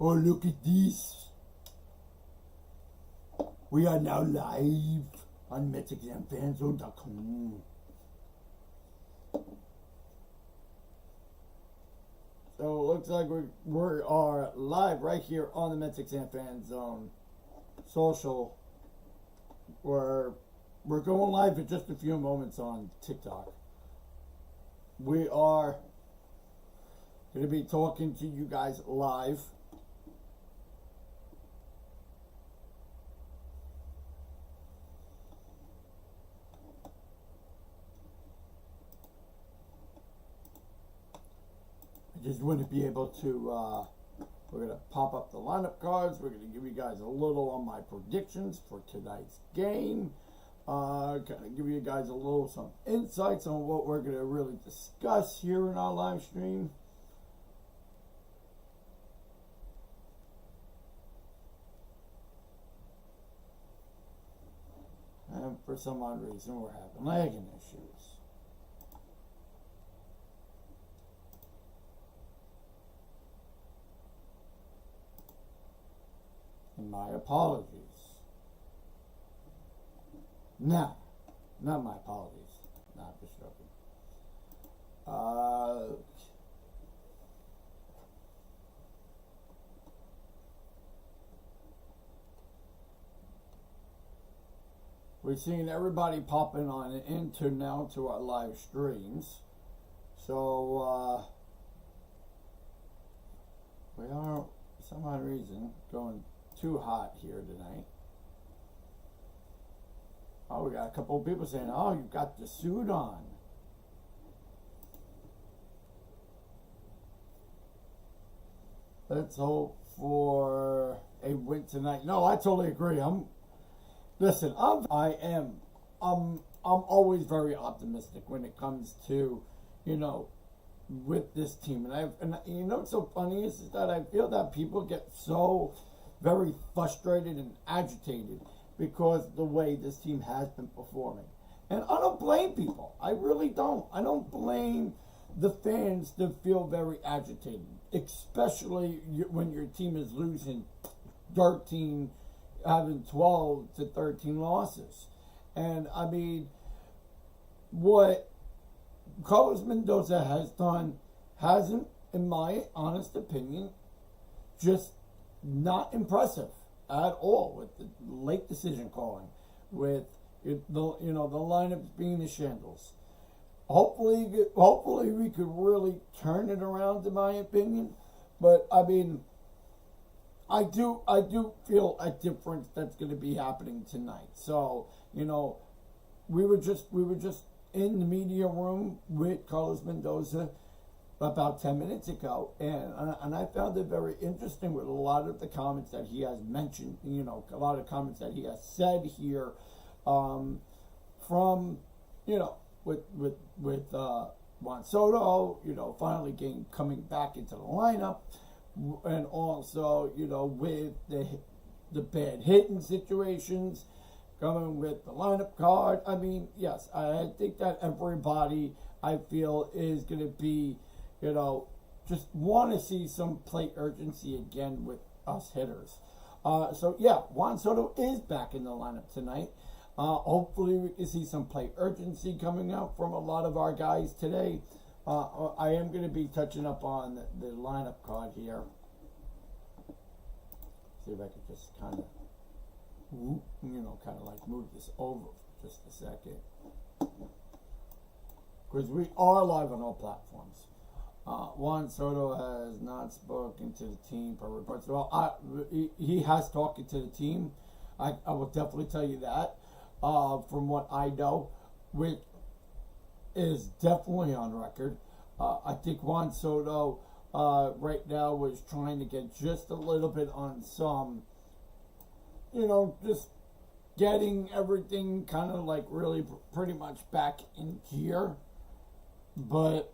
Oh, look at this. We are now live on MetsXMFanZone.com. So it looks like we are live right here on the MetsXMFanZone social. We're going live in just a few moments on TikTok. We are going to be talking to you guys live. I just want to be able to, we're going to pop up the lineup cards. We're going to give you guys a little on my predictions for tonight's game. Kind of give you guys a little some insights on what we're going to really discuss here in our live stream. And for some odd reason, we're having lagging issues. And my apologies. No, not my apologies. Not just joking. We're seeing everybody popping on into now to our live streams. So, we are, for some odd reason, going too hot here tonight. Oh, we got a couple of people saying, oh, you got the suit on. Let's hope for a win tonight. No, I totally agree. I'm always very optimistic when it comes to, with this team. And you know what's so funny is that I feel that people get so very frustrated and agitated because the way this team has been performing. And I don't blame people. I really don't. I don't blame the fans to feel very agitated, especially when your team is losing 13, having 12 to 13 losses. And I mean, what Carlos Mendoza has done hasn't, in my honest opinion, just not impressive at all, with the late decision calling, with the lineups being the shambles. Hopefully we could really turn it around, in my opinion. But I mean, I do feel a difference that's going to be happening tonight. So we were just in the media room with Carlos Mendoza about 10 minutes ago, and I found it very interesting with a lot of the comments that he has mentioned, a lot of comments that he has said here, from, with Juan Soto, finally coming back into the lineup, and also, with the bad hitting situations, coming with the lineup card. I mean, yes, I think that everybody, I feel, is going to be, just want to see some plate urgency again with us hitters. So, yeah, Juan Soto is back in the lineup tonight. Hopefully we can see some plate urgency coming out from a lot of our guys today. I am going to be touching up on the lineup card here. See if I could just kind of, move this over for just a second. Because we are live on all platforms. Juan Soto has not spoken to the team per reports. Well, he has talked to the team. I will definitely tell you that. From what I know, which is definitely on record. I think Juan Soto right now was trying to get just a little bit on some, just getting everything kind of like really pretty much back in gear. But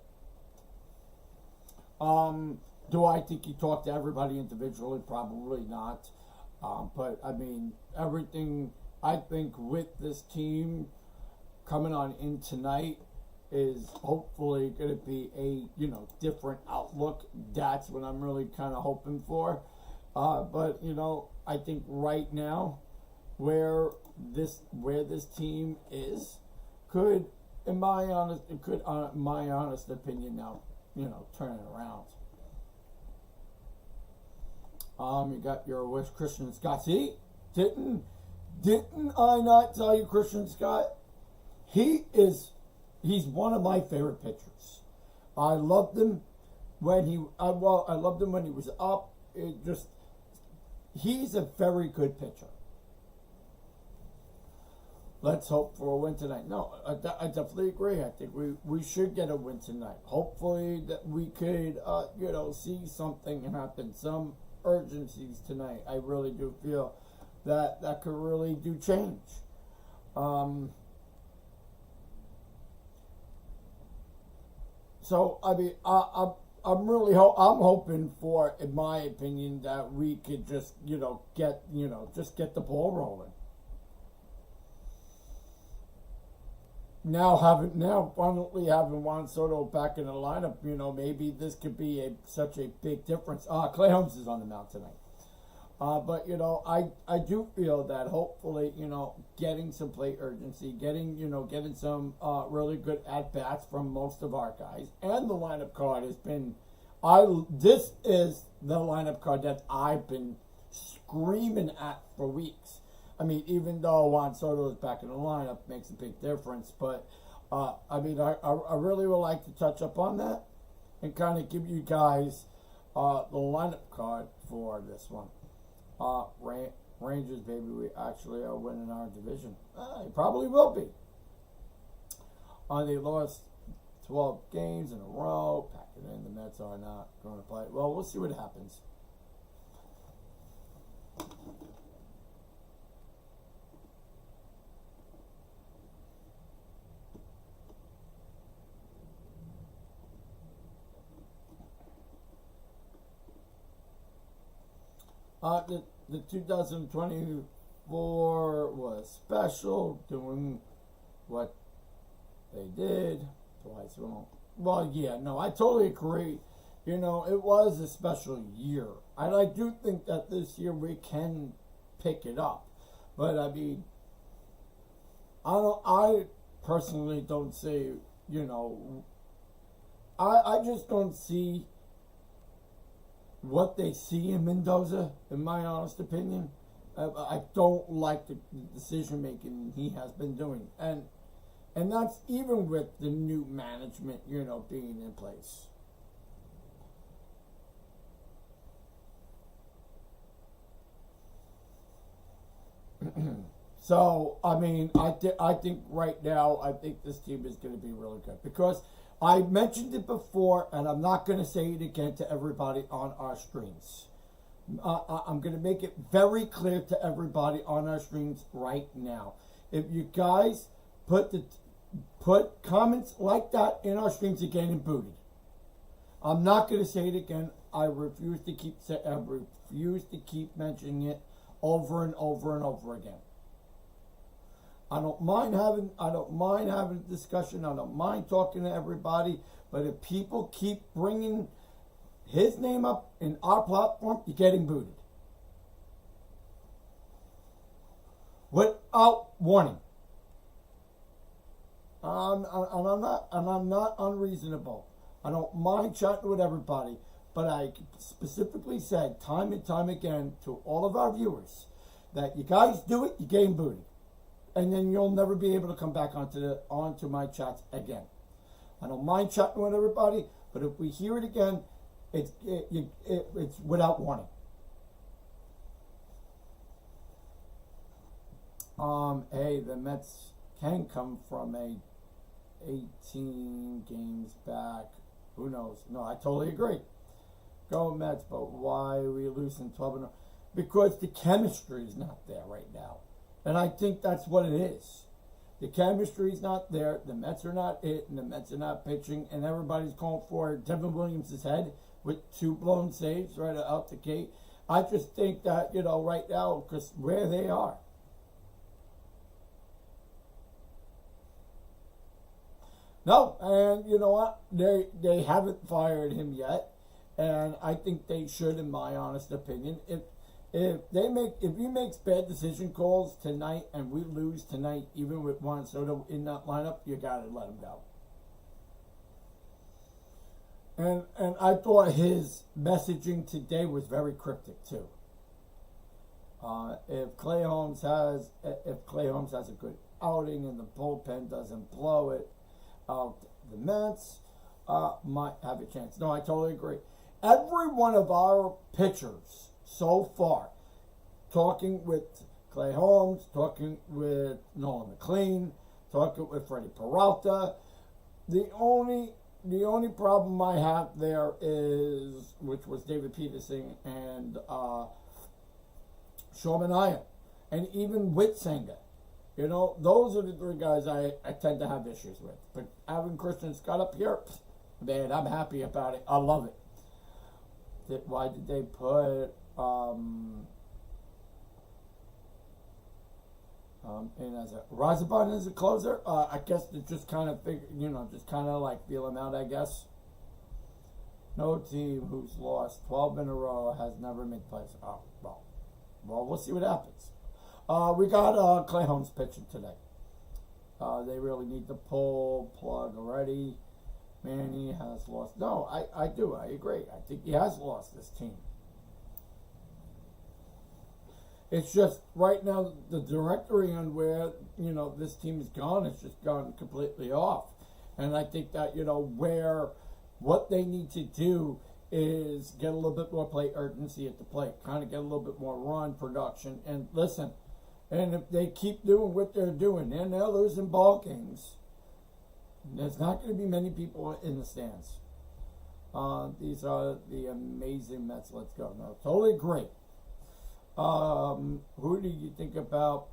do I think he talked to everybody individually? Probably not. But I mean, everything I think with this team coming on in tonight is hopefully going to be a different outlook. That's what I'm really kind of hoping for. But I think right now, where this team is, could, my honest opinion now, turn it around. You got your wish, Christian Scott. See, didn't I not tell you, Christian Scott? He's one of my favorite pitchers. I loved him when I loved him when he was up. He's a very good pitcher. Let's hope for a win tonight. No, I definitely agree. I think we should get a win tonight. Hopefully that we could, see something happen, some urgencies tonight. I really do feel that could really do change. So I mean, I'm really I'm hoping for, in my opinion, that we could just get the ball rolling. Now finally having Juan Soto back in the lineup, maybe this could be such a big difference. Clay Holmes is on the mound tonight. But I do feel that hopefully, getting some plate urgency, getting some really good at bats from most of our guys, and the lineup card has been, this is the lineup card that I've been screaming at for weeks. I mean, even though Juan Soto is back in the lineup, makes a big difference. But I really would like to touch up on that and kind of give you guys the lineup card for this one. Rangers, baby, we actually are winning our division. They probably will be. They lost 12 games in a row. Pack it in. The Mets are not going to play. Well, we'll see what happens. The 2024 was special, doing what they did twice wrong. Well, yeah, no, I totally agree. It was a special year. And I do think that this year we can pick it up. But I mean, I personally don't see, I just don't see what they see in Mendoza, in my honest opinion. I don't like the decision making he has been doing, and that's even with the new management, being in place. So I mean, I think right now, I think this team is going to be really good because I mentioned it before, and I'm not going to say it again to everybody on our screens. I'm going to make it very clear to everybody on our screens right now. If you guys put comments like that in our streams again and booted, I'm not going to say it again. I refuse to keep mentioning it over and over and over again. I don't mind having a discussion. I don't mind talking to everybody. But if people keep bringing his name up in our platform, you're getting booted without warning. I'm not unreasonable. I don't mind chatting with everybody, but I specifically said time and time again to all of our viewers that you guys do it, you're getting booted. And then you'll never be able to come back onto my chats again. I don't mind chatting with everybody, but if we hear it again, it's without warning. Hey, the Mets can come from a 18 games back. Who knows? No, I totally agree. Go Mets, but why are we losing 12-0? Because the chemistry is not there right now. And I think that's what it is. The chemistry is not there. The Mets are not it, and the Mets are not pitching. And everybody's calling for Devin Williams' head with 2 blown saves right out the gate. I just think that, right now, because where they are. No, and you know what? They haven't fired him yet. and I think they should, in my honest opinion. If he makes bad decision calls tonight and we lose tonight, even with Juan Soto in that lineup, you gotta let him go. And I thought his messaging today was very cryptic too. If Clay Holmes has a good outing and the bullpen doesn't blow it out, the Mets might have a chance. No, I totally agree. Every one of our pitchers so far, talking with Clay Holmes, talking with Nolan McLean, talking with Freddie Peralta, the only problem I have there is, which was David Peterson and Sean Manaea, and even with Senga. You know, those are the three guys I tend to have issues with. But having Christian Scott up here, man, I'm happy about it. I love it. Why did they put in as a Razabon as a closer? I guess to just kind of like feel him out, I guess. No team who's lost 12 in a row has never made plays. Oh, well, we'll see what happens. We got Clay Holmes pitching today. They really need to pull plug already. Manny has lost. No, I do. I agree. I think he has lost this team. It's just right now the directory on where, this team is gone, it's just gone completely off. And I think that, what they need to do is get a little bit more plate urgency at the plate, kind of get a little bit more run production. And listen, and if they keep doing what they're doing, and they're losing ball games, there's not going to be many people in the stands. These are the amazing Mets. Let's go. No, totally great. Who do you think about?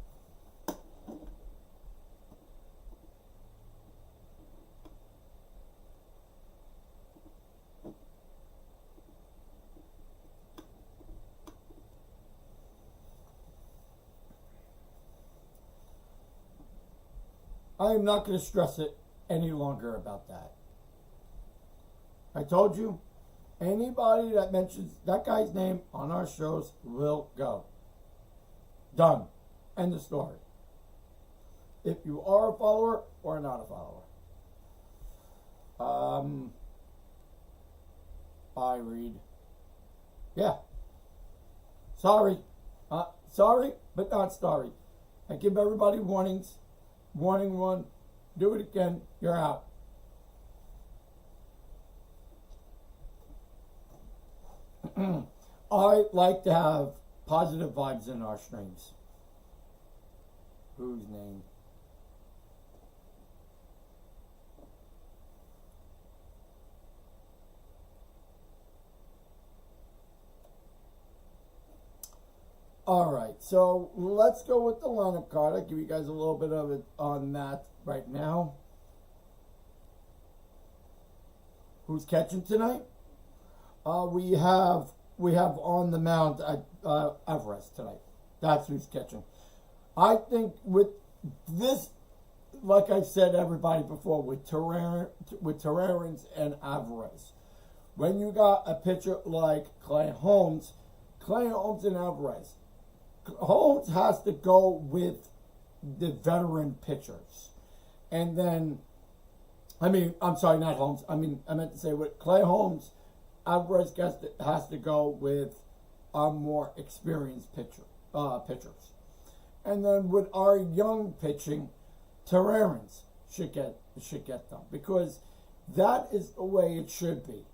I am not going to stress it any longer about that. I told you, anybody that mentions that guy's name on our shows will go. Done. End of story. If you are a follower or not a follower. I read. Yeah. Sorry. Sorry, but not sorry. I give everybody warnings. Warning one. Do it again. You're out. I like to have positive vibes in our streams. Whose name? All right, so let's go with the lineup card. I'll give you guys a little bit of it on that right now. Who's catching tonight? We have on the mound Alvarez tonight. That's who's catching. I think with this, like I've said to everybody before, with Terrarins and Alvarez, when you got a pitcher like Clay Holmes and Alvarez, Holmes has to go with the veteran pitchers. And then, I'm sorry, not Holmes. I meant to say with Clay Holmes, Alvarez has to go with our more experienced pitchers. And then with our young pitching, Terrarins should get them. Because that is the way it should be.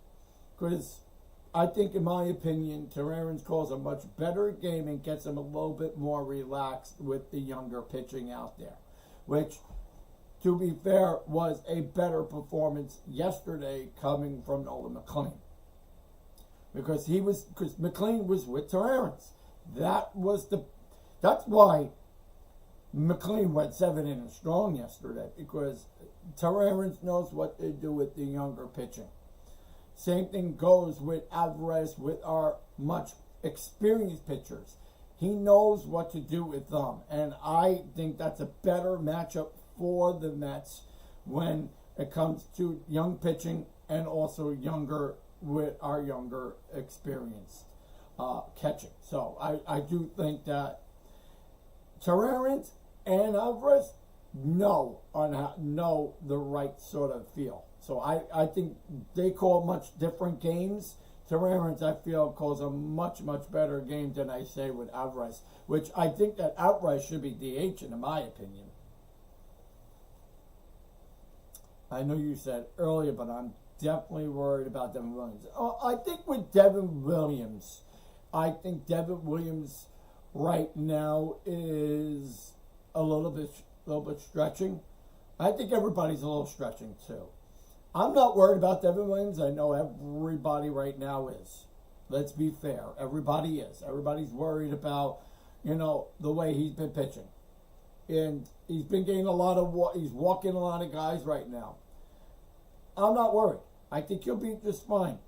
Because I think, in my opinion, Terrarins calls a much better game and gets them a little bit more relaxed with the younger pitching out there. Which, to be fair, was a better performance yesterday coming from Nolan McLean. Because McLean was with Terrarins. That's why McLean went 7 innings strong yesterday, because Terrarins knows what to do with the younger pitching. Same thing goes with Alvarez, with our much experienced pitchers. He knows what to do with them, and I think that's a better matchup for the Mets when it comes to young pitching and also younger with our younger, experienced catching. So I do think that Terrence and Alvarez know the right sort of feel. So I think they call much different games. Terrence, I feel, calls a much better game than I say with Alvarez, which I think that Alvarez should be DH in my opinion. I know you said earlier, but I'm definitely worried about Devin Williams. I think with Devin Williams, right now is a little bit stretching. I think everybody's a little stretching too. I'm not worried about Devin Williams. I know everybody right now is. Let's be fair. Everybody is. Everybody's worried about, the way he's been pitching. And he's been getting he's walking a lot of guys right now. I'm not worried. I think he'll be just fine.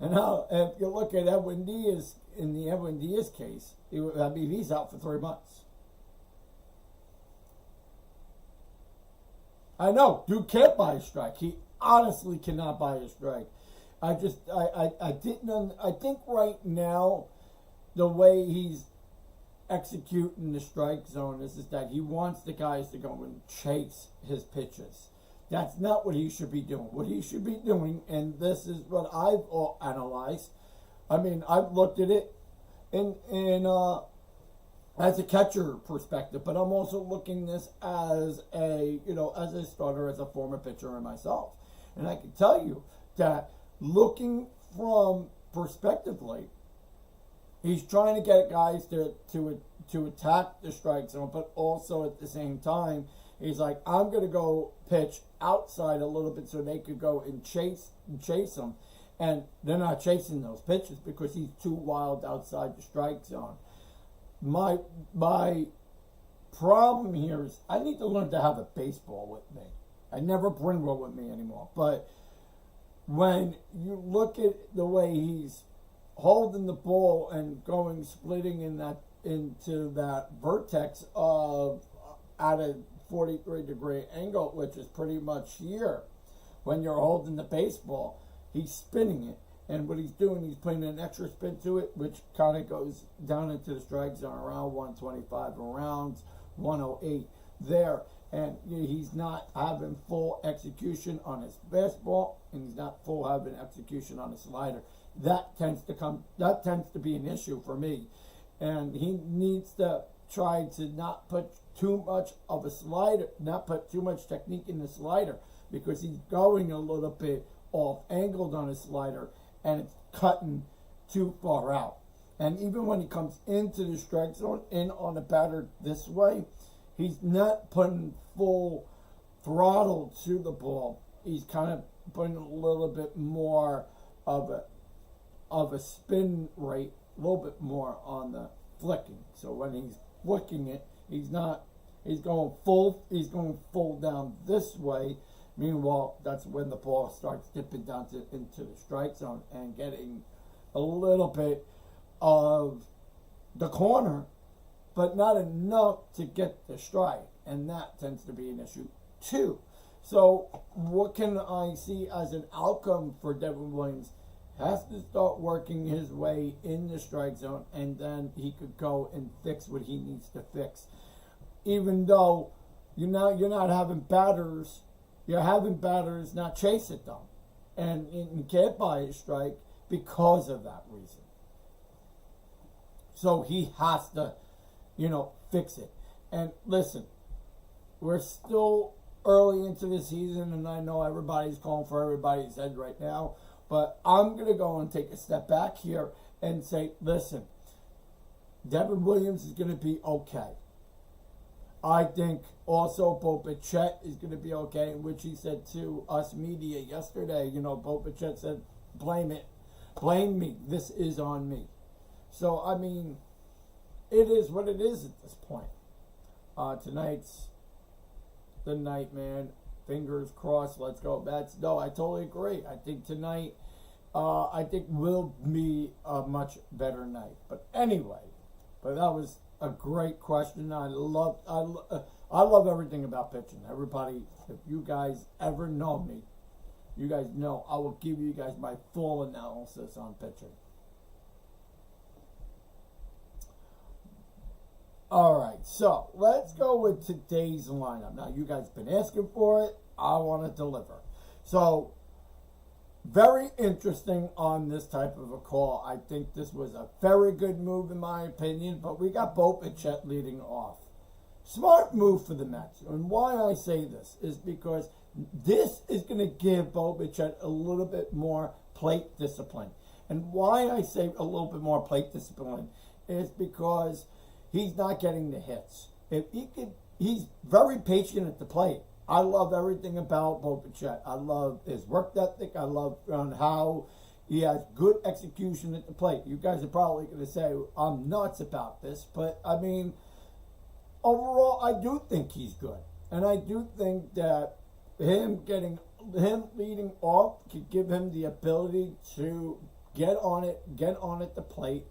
And now, if you look at Edwin Diaz, in the Edwin Diaz case, he's out for 3 months. I know, Duke can't buy a strike. He honestly cannot buy a strike. I think right now, the way he's executing the strike zone is that he wants the guys to go and chase his pitches. That's not what he should be doing. What he should be doing, and this is what I've analyzed. I mean, I've looked at it in as a catcher perspective, but I'm also looking this as a starter, as a former pitcher, and myself. And I can tell you that looking from perspectively, he's trying to get guys to attack the strike zone, but also at the same time, he's like, I'm going to go pitch outside a little bit so they could go and chase him. And they're not chasing those pitches because he's too wild outside the strike zone. My problem here is I need to learn to have a baseball with me. I never bring one with me anymore. But when you look at the way he's holding the ball and splitting into that vertex of at a 43-degree angle, which is pretty much here, when you're holding the baseball, he's spinning it. And what he's doing, he's putting an extra spin to it, which kind of goes down into the strike zone around 125, around 108 there. And he's not having full execution on his fastball, and he's not full having execution on his slider. That tends to be an issue for me. And he needs to try to not put too much of a slider, not put too much technique in the slider, because he's going a little bit off angled on his slider, and it's cutting too far out. And even when he comes into the strike zone, in on the batter this way, he's not putting full throttle to the ball. He's kind of putting a little bit more of a spin rate, a little bit more on the flicking. So when he's flicking it, he's going full down this way. Meanwhile, that's when the ball starts dipping down into the strike zone and getting a little bit of the corner, but not enough to get the strike. And that tends to be an issue too. So what can I see as an outcome for Devin Williams? Has to start working his way in the strike zone, and then he could go and fix what he needs to fix. Even though you're not having batters. You're having batters not chase it though. And you can't buy a strike because of that reason. So he has to, fix it. And listen, we're still early into the season, and I know everybody's calling for everybody's head right now, but I'm going to go and take a step back here and say, listen, Devin Williams is going to be okay. I think also Bo Bichette is going to be okay, which he said to us media yesterday. Bo Bichette said, blame me. This is on me. So, I mean, it is what it is at this point. Tonight's the night, man. Fingers crossed. Let's go. I totally agree. I think tonight, will be a much better night. But anyway, that was a great question. I love everything about pitching. Everybody, if you guys ever know me, you guys know I will give you guys my full analysis on pitching. All right, so let's go with today's lineup. Now, you guys have been asking for it. I want to deliver. So, very interesting on this type of a call. I think this was a very good move in my opinion, but we got Bo Bichette leading off. Smart move for the Mets. And why I say this is because this is going to give Bo Bichette a little bit more plate discipline. And why I say a little bit more plate discipline is because he's not getting the hits. If he could, he's very patient at the plate. I love everything about Bo Bichette. I love his work ethic. I love on how he has good execution at the plate. You guys are probably going to say I'm nuts about this, but I mean, overall, I do think he's good, and I do think that him leading off could give him the ability to get on at the plate,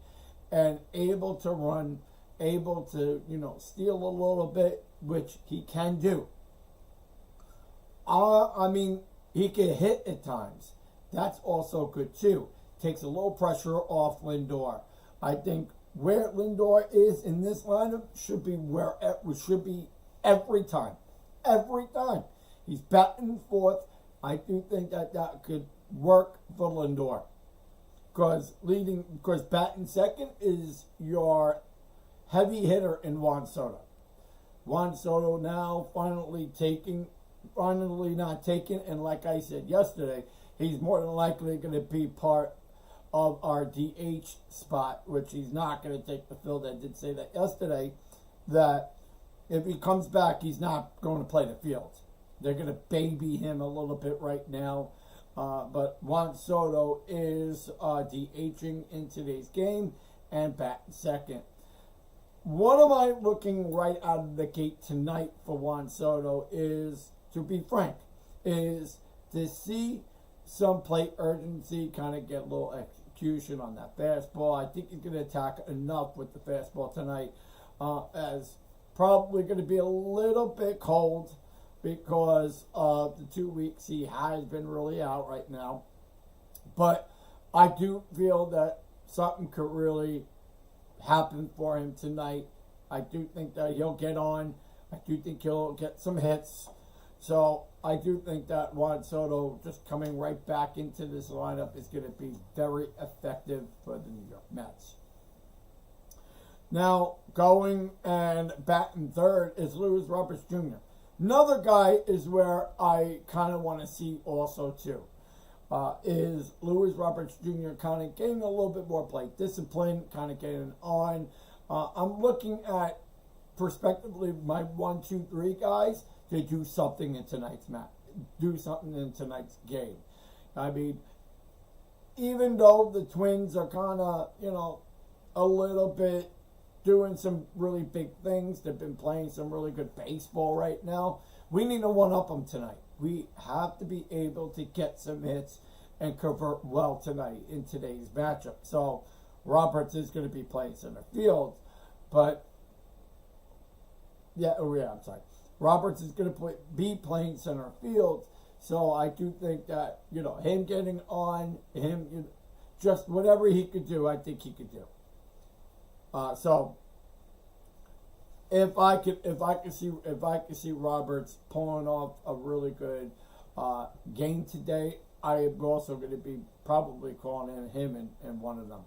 and able to run, able to steal a little bit, which he can do. I mean, he can hit at times. That's also good too. Takes a little pressure off Lindor. I think where Lindor is in this lineup should be where it should be every time. Every time. He's batting fourth. I do think that could work for Lindor. Because batting second is your heavy hitter in Juan Soto. Juan Soto now finally not taken, and like I said yesterday, he's more than likely going to be part of our DH spot, which he's not going to take the field. I did say that yesterday, that if he comes back, he's not going to play the field. They're going to baby him a little bit right now, but Juan Soto is DHing in today's game and batting second. What am I looking right out of the gate tonight for Juan Soto is, to be frank, is to see some plate urgency, kind of get a little execution on that fastball. I think he's going to attack enough with the fastball tonight, as probably going to be a little bit cold because of the 2 weeks he has been really out right now. But I do feel that something could really happen for him tonight. I do think that he'll get on. I do think he'll get some hits. So I do think that Juan Soto just coming right back into this lineup is going to be very effective for the New York Mets. Now, going and batting third is Luis Roberts Jr. Another guy is where I kind of want to see also too. Is Luis Roberts Jr. kind of getting a little bit more plate discipline, kind of getting on. I'm looking at, prospectively, my 1, 2, 3 guys to do something in tonight's match, do something in tonight's game. I mean, even though the Twins are kind of, a little bit doing some really big things, they've been playing some really good baseball right now, we need to one-up them tonight. We have to be able to get some hits and convert well tonight in today's matchup. So Roberts is going to be playing center field, but I'm sorry. Roberts is going to be playing center field, so I do think that him getting on him, just whatever he could do, I think he could do. So if I could see Roberts pulling off a really good game today, I am also going to be probably calling in him and one of them.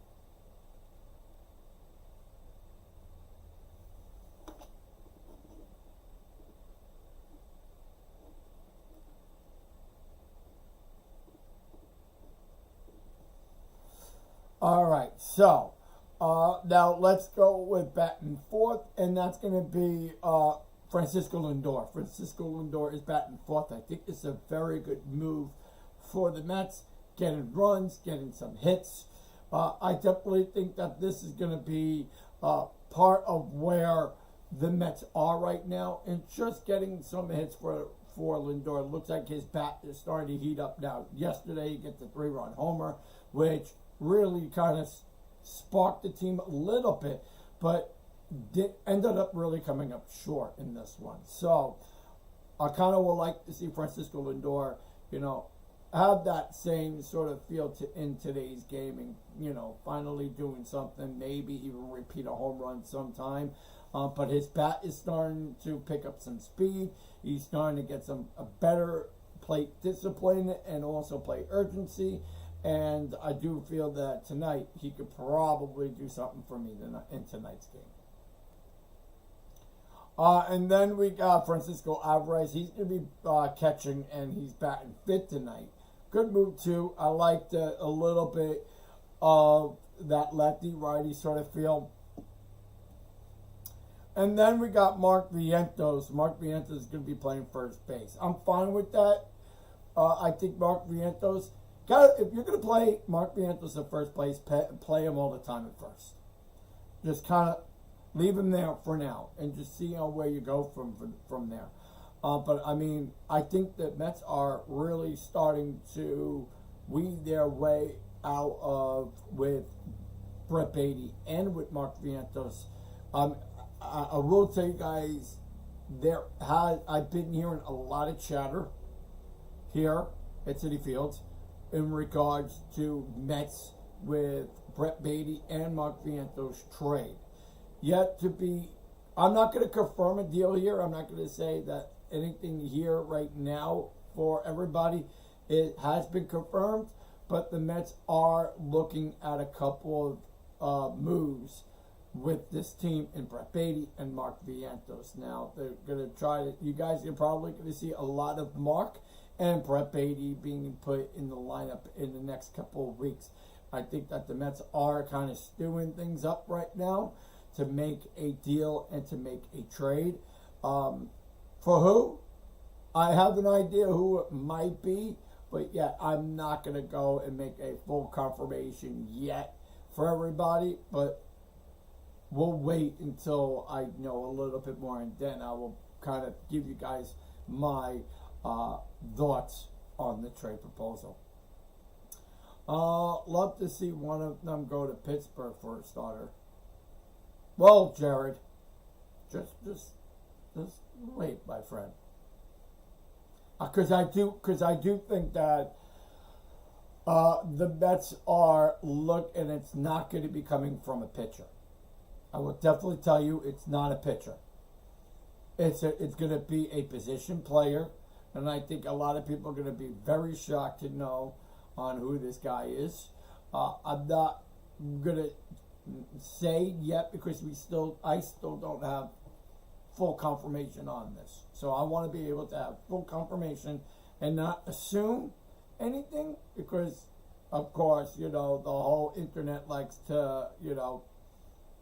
All right, so now let's go with batting fourth, and that's going to be Francisco Lindor. Francisco Lindor is batting fourth. I think it's a very good move for the Mets, getting runs, getting some hits. I definitely think that this is going to be part of where the Mets are right now, and just getting some hits for Lindor. It looks like his bat is starting to heat up now. Yesterday, he gets a 3-run homer, which really kind of sparked the team a little bit, but ended up really coming up short in this one. So I kind of would like to see Francisco Lindor, have that same sort of feel in today's game, and finally doing something, maybe even repeat a home run sometime. But his bat is starting to pick up some speed. He's starting to get a better plate discipline and also play urgency. And I do feel that tonight he could probably do something for me in tonight's game. And then we got Francisco Alvarez. He's going to be catching, and he's batting fifth tonight. Good move, too. I liked a little bit of that lefty-righty sort of feel. And then we got Mark Vientos. Mark Vientos is going to be playing first base. I'm fine with that. I think Mark Vientos, if you're going to play Mark Vientos at first place, play him all the time at first. Just kind of leave him there for now and just see where you go from there. But, I mean, I think that Mets are really starting to weed their way out of with Brett Beatty and with Mark Vientos. I will tell you guys, I've been hearing a lot of chatter here at Citi Fields in regards to Mets with Brett Beatty and Mark Vientos trade. Yet to be, I'm not going to confirm a deal here. I'm not going to say that anything here right now for everybody. It has been confirmed, but the Mets are looking at a couple of moves with this team and Brett Beatty and Mark Vientos. Now, they're going to try to, you guys are probably going to see a lot of Mark and Brett Beatty being put in the lineup in the next couple of weeks. I think that the Mets are kind of stewing things up right now to make a deal and to make a trade. For who? I have an idea who it might be, but yet I'm not going to go and make a full confirmation yet for everybody, but we'll wait until I know a little bit more, and then I will kind of give you guys my thoughts on the trade proposal. Love to see one of them go to Pittsburgh for a starter. Well, Jared, just wait, my friend. Because I do think that the Mets are and it's not going to be coming from a pitcher. I will definitely tell you it's not a pitcher. It's going to be a position player, and I think a lot of people are going to be very shocked to know on who this guy is. I'm not going to say yet because I still don't have full confirmation on this. So I want to be able to have full confirmation and not assume anything because, of course, the whole internet likes to,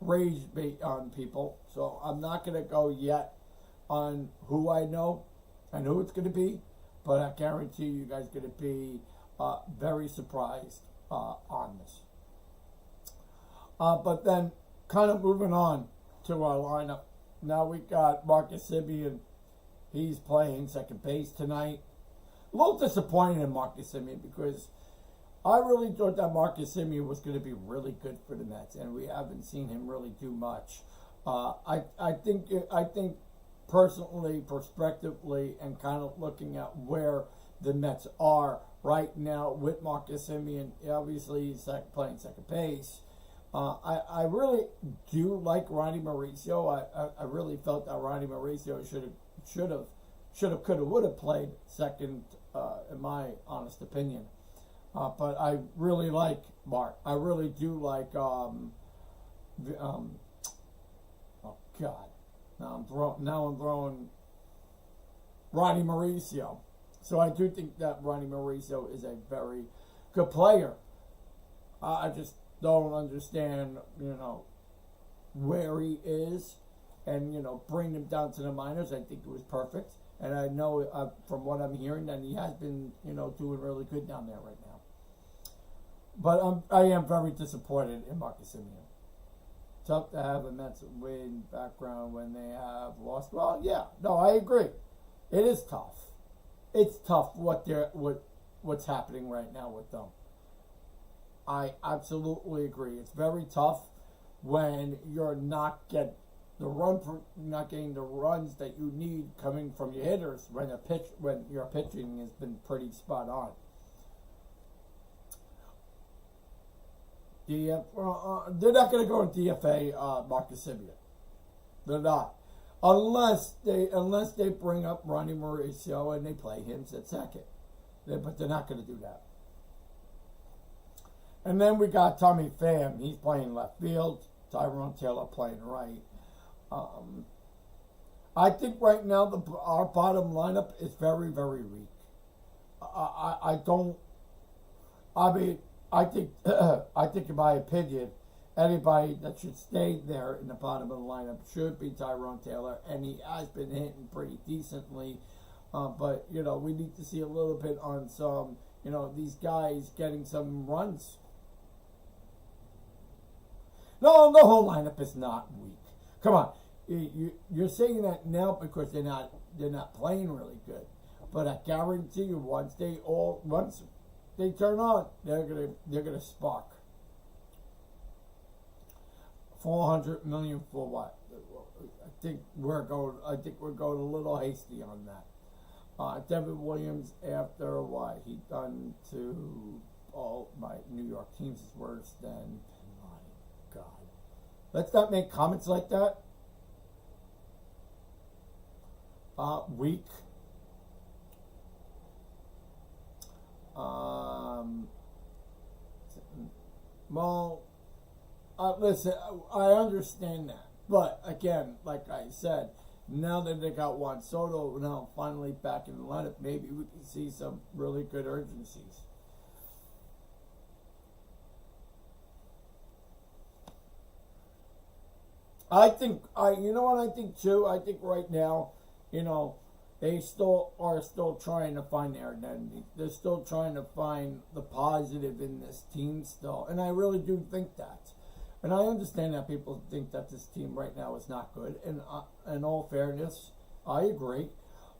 rage bait on people. So I'm not going to go yet on who I know and who it's going to be, but I guarantee you guys are going to be very surprised on this. But then, kind of moving on to our lineup. Now we got Marcus Semien. He's playing second base tonight. A little disappointed in Marcus Semien because I really thought that Marcus Semien was going to be really good for the Mets, and we haven't seen him really do much. I think personally, prospectively, and kind of looking at where the Mets are right now with Marcus Semien, obviously he's playing second base. I really do like Ronnie Mauricio. I really felt that Ronnie Mauricio should have, could have, would have played second, in my honest opinion. But I really like Mark. I really do like. Oh God! Now I'm throwing Ronnie Mauricio. So I do think that Ronnie Mauricio is a very good player. I just don't understand, where he is, and bring him down to the minors. I think it was perfect, and I know from what I'm hearing that he has been, doing really good down there right now. But I am very disappointed in Marcus Semien. Tough to have a Mets win background when they have lost. Well, yeah, no, I agree. It is tough. It's tough what's happening right now with them. I absolutely agree. It's very tough when you're not getting the runs that you need coming from your hitters when your pitching has been pretty spot on. They're not going to go in DFA Marcus Simeon. They're not. Unless they bring up Ronnie Mauricio and they play him at second. But they're not going to do that. And then we got Tommy Pham. He's playing left field. Tyrone Taylor playing right. I think right now our bottom lineup is very, very weak. I think in my opinion, anybody that should stay there in the bottom of the lineup should be Tyrone Taylor, and he has been hitting pretty decently. But we need to see a little bit on some, these guys getting some runs. No, the whole lineup is not weak. Come on, you're saying that now because they're not playing really good. But I guarantee you, once they turn on, they're gonna spark. $400 million for what? I think we're going a little hasty on that. Devin Williams, after what he done to all my New York teams, is worse than. God. Let's not make comments like that. Weak. Listen, I understand that. But again, like I said, now that they got Juan Soto now finally back in the lineup, maybe we can see some really good urgencies. I think too. I think right now, they are still trying to find their identity. They're still trying to find the positive in this team still, and I really do think that. And I understand that people think that this team right now is not good. And in all fairness, I agree.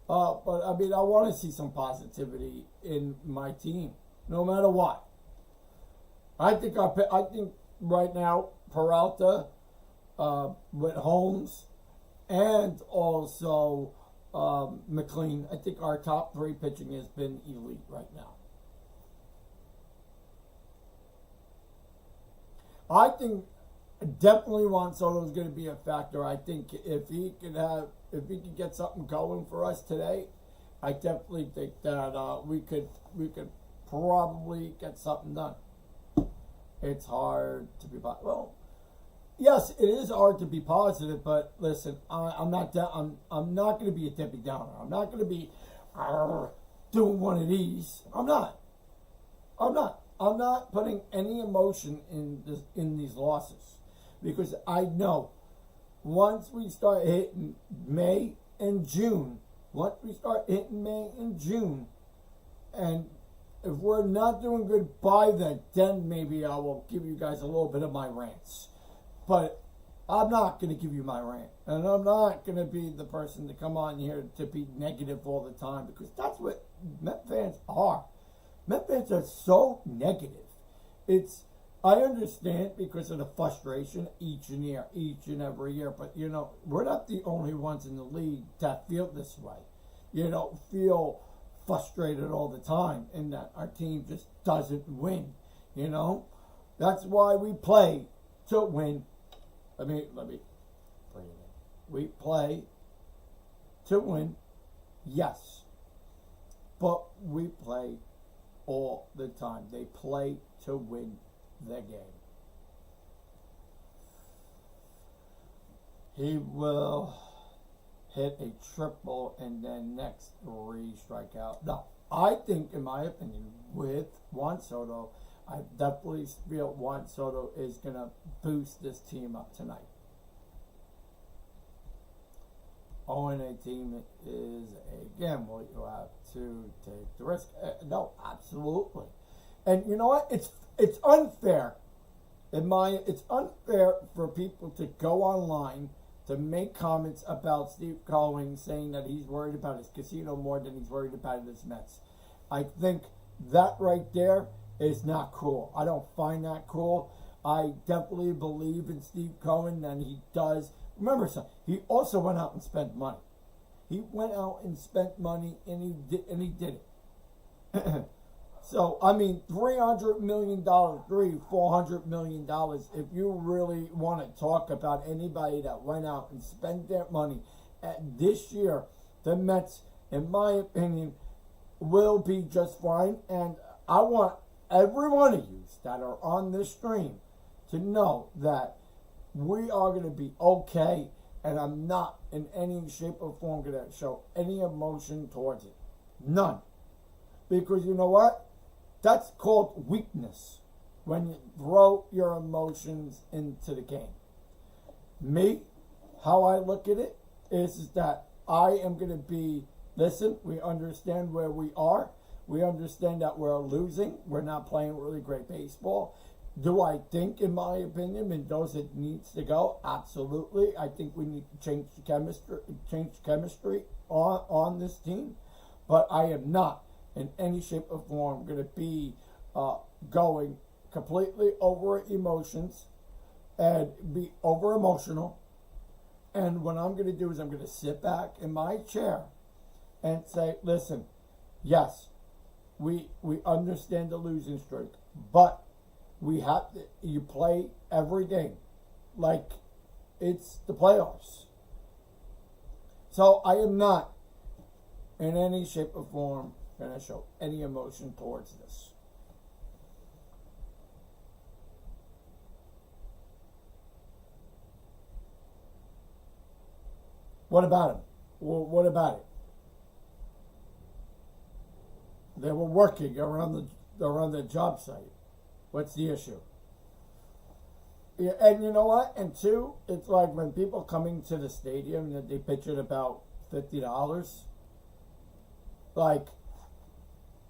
But I mean, I want to see some positivity in my team, no matter what. I think right now Peralta, with Holmes, and also McLean. I think our top three pitching has been elite right now. I think definitely Juan Soto is going to be a factor. I think if he could get something going for us today, I definitely think that we could probably get something done. It's hard to be yes, it is hard to be positive, but listen, I'm not going to be a Debbie Downer. I'm not going to be doing one of these. I'm not putting any emotion in these losses, because I know once we start hitting May and June, and if we're not doing good by then maybe I will give you guys a little bit of my rants. But I'm not going to give you my rant, and I'm not going to be the person to come on here to be negative all the time, because that's what Met fans are. Met fans are so negative. I understand because of the frustration each and every year, but we're not the only ones in the league that feel this way. Feel frustrated all the time, and that our team just doesn't win. That's why we play to win. Let me bring it in. We play to win, yes, but we play all the time. They play to win the game. He will hit a triple and then next 3 strikeout. No, I think, in my opinion, with Juan Soto, I definitely feel Juan Soto is going to boost this team up tonight. 0-8 team is a gamble. You have to take the risk. No, absolutely. And you know what? It's unfair. It's unfair for people to go online to make comments about Steve Cohen, saying that he's worried about his casino more than he's worried about his Mets. I think that right there is not cool. I don't find that cool. I definitely believe in Steve Cohen, and he does. Remember something, he also went out and spent money. He went out and spent money, and he did it. So, I mean, $300 million, $400 million, if you really want to talk about anybody that went out and spent their money this year, the Mets, in my opinion, will be just fine. And I want every one of you that are on this stream to know that we are going to be okay. And I'm not in any shape or form going to show any emotion towards it. None. Because you know what? That's called weakness, when you throw your emotions into the game. Me, how I look at it is that I am going to be, listen, we understand where we are. We understand that we're losing. We're not playing really great baseball. Do I think, in my opinion, Mendoza needs to go? Absolutely. I think we need to change chemistry on this team. But I am not in any shape or form going to be going completely over emotions and be over emotional. And what I'm going to do is I'm going to sit back in my chair and say, listen, yes, we understand the losing streak, but we have to, you play every game like it's the playoffs. So I am not in any shape or form going to show any emotion towards this. What about him? Well, what about it? They were working around the job site. What's the issue? Yeah, and you know what? And two, it's like when people coming to the stadium that they pitch it about $50. Like,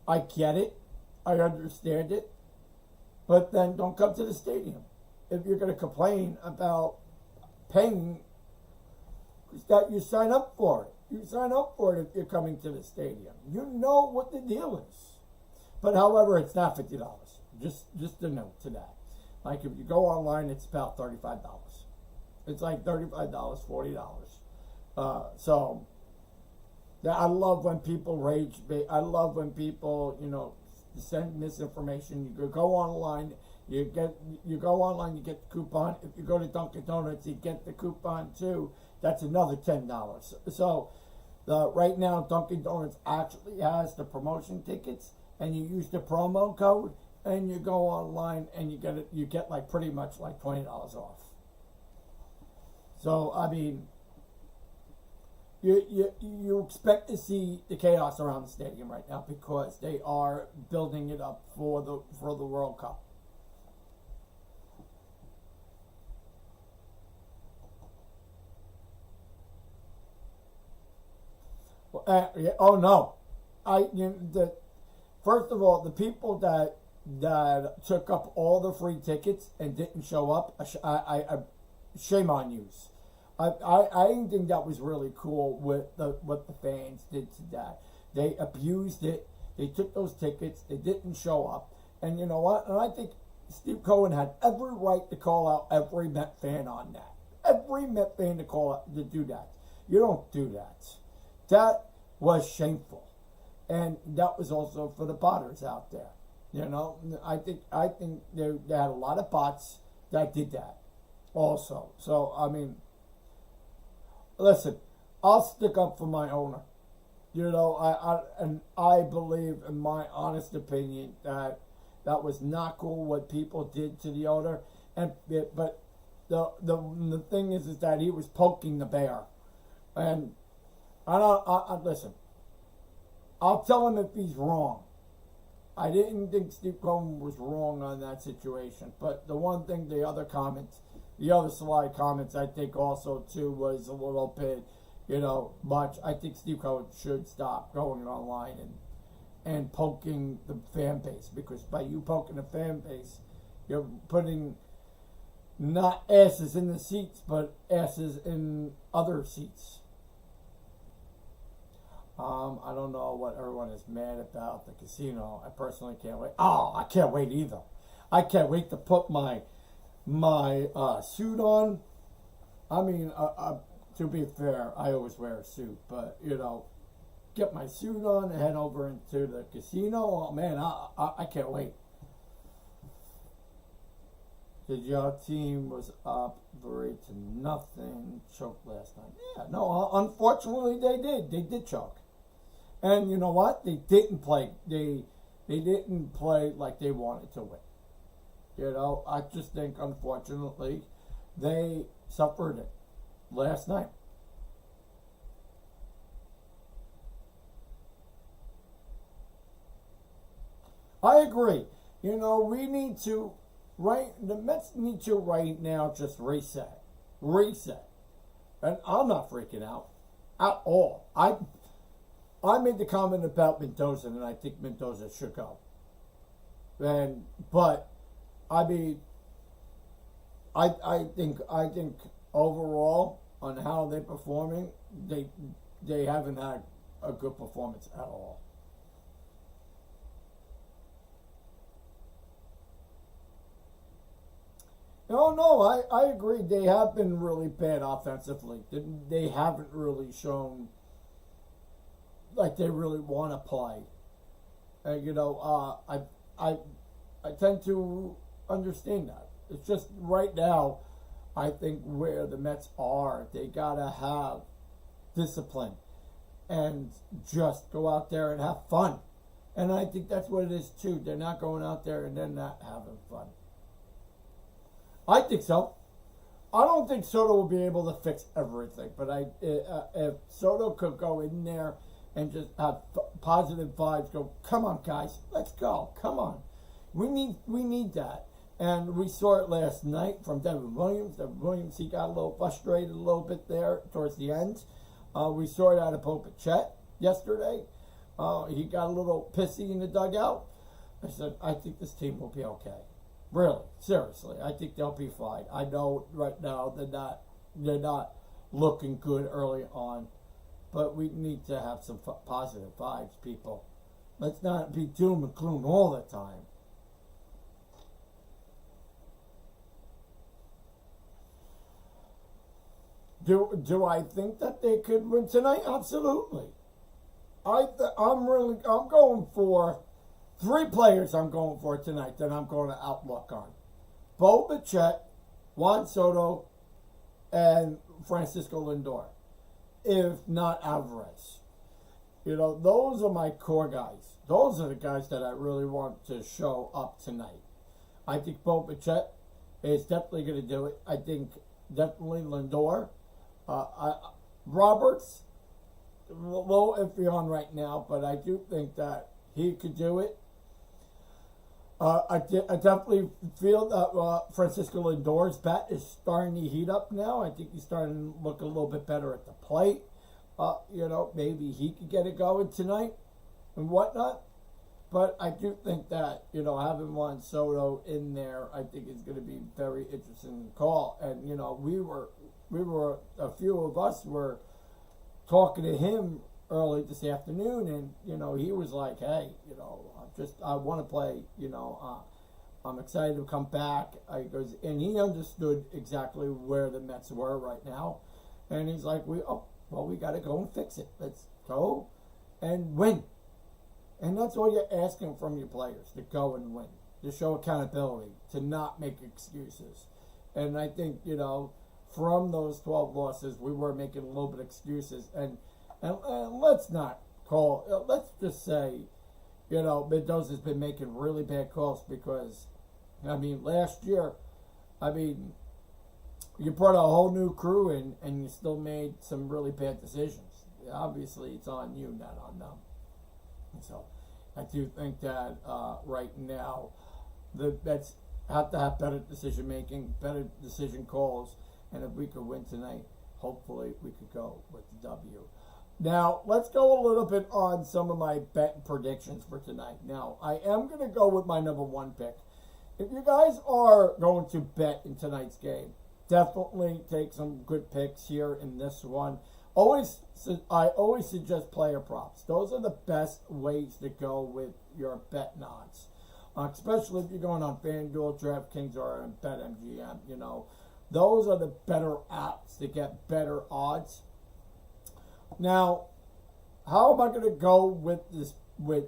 I get it, I understand it, but then don't come to the stadium if you're going to complain about paying. That you sign up for it. You sign up for it if you're coming to the stadium. You know what the deal is. But however, it's not $50. Just a note to that. Like if you go online, it's about $35. It's like $35, $40. So I love when people rage. I love when people, send misinformation. You go online. You go online. You get the coupon. If you go to Dunkin' Donuts, you get the coupon too. That's another $10. So right now, Dunkin' Donuts actually has the promotion tickets, and you use the promo code, and you go online, and you get like pretty much like $20 off. So I mean, you expect to see the chaos around the stadium right now because they are building it up for the World Cup. Oh no, first of all, the people that took up all the free tickets and didn't show up, I shame on you. I didn't think that was really cool what the fans did to that. They abused it. They took those tickets. They didn't show up. And you know what? And I think Steve Cohen had every right to call out every Met fan on that. Every Met fan to do that. You don't do that. That was shameful. And that was also for the botters out there. I think they had a lot of bots that did that also. So, I mean, listen, I'll stick up for my owner. I believe, in my honest opinion, that was not cool what people did to the owner. But the thing is that he was poking the bear. And listen, I'll tell him if he's wrong. I didn't think Steve Cohen was wrong on that situation. But the one thing, the other slide comments, I think also too was a little bit, much. I think Steve Cohen should stop going online and poking the fan base, because by you poking the fan base, you're putting not asses in the seats, but asses in other seats. I don't know what everyone is mad about the casino. I personally can't wait. Oh, I can't wait either. I can't wait to put my suit on. I mean, to be fair, I always wear a suit, but get my suit on and head over into the casino. Oh man, I can't wait. Your team was up 3-0, choked last night. Yeah, no, unfortunately they did. They did choke. And you know what? They didn't play. They didn't play like they wanted to win. You know, I just think, unfortunately, they suffered it last night. I agree. You know, we need to, the Mets need to right now just reset. Reset. And I'm not freaking out at all. I made the comment about Mendoza, and I think Mendoza should go. But I mean, I think overall on how they're performing, they haven't had a good performance at all. No, I agree. They have been really bad offensively. They haven't really shown like they really want to play. And you know, I tend to understand that. It's just right now, I think where the Mets are, they gotta have discipline and just go out there and have fun. And I think that's what it is too. They're not going out there and they're not having fun. I think so. I don't think Soto will be able to fix everything, but if Soto could go in there and just have positive vibes, go, come on guys, let's go, come on. We need that. And we saw it last night from Devin Williams. Devin Williams, he got a little frustrated a little bit there towards the end. We saw it out of Popachet yesterday. He got a little pissy in the dugout. I said, I think this team will be okay. Really, seriously, I think they'll be fine. I know right now they're not looking good early on, but we need to have some positive vibes, people. Let's not be doom and gloom all the time. Do I think that they could win tonight? Absolutely. I'm going for 3 players. I'm going for tonight that I'm going to outlook on: Bo Bichette, Juan Soto, and Francisco Lindor. If not Alvarez, you know, those are my core guys. Those are the guys that I really want to show up tonight. I think Bo Bichette is definitely going to do it. I think definitely Lindor. Roberts, a little iffy on right now, but I do think that he could do it. I definitely feel that Francisco Lindor's bat is starting to heat up now. I think he's starting to look a little bit better at the plate. You know, maybe he could get it going tonight and whatnot. But I do think that, you know, having Juan Soto in there, I think is going to be a very interesting call. And, you know, a few of us were talking to him early this afternoon, and, you know, he was like, hey, you know, I want to play, you know, I'm excited to come back. And he understood exactly where the Mets were right now. And he's like, we got to go and fix it. Let's go and win. And that's all you're asking from your players, to go and win, to show accountability, to not make excuses. And I think, you know, from those 12 losses, we were making a little bit of excuses. And let's just say, you know, Mendoza's been making really bad calls because, I mean, last year, I mean, you brought a whole new crew in and you still made some really bad decisions. Obviously, it's on you, not on them. So I do think that right now the Mets have to have better decision making, better decision calls, and if we could win tonight, hopefully we could go with the W. Now let's go a little bit on some of my bet predictions for tonight. Now I am going to go with my number 1 pick. If you guys are going to bet in tonight's game, definitely take some good picks here in this one. I always suggest player props. Those are the best ways to go with your bet odds, especially if you're going on FanDuel, DraftKings, or BetMGM. You know, those are the better apps to get better odds. Now, how am I going to go with this with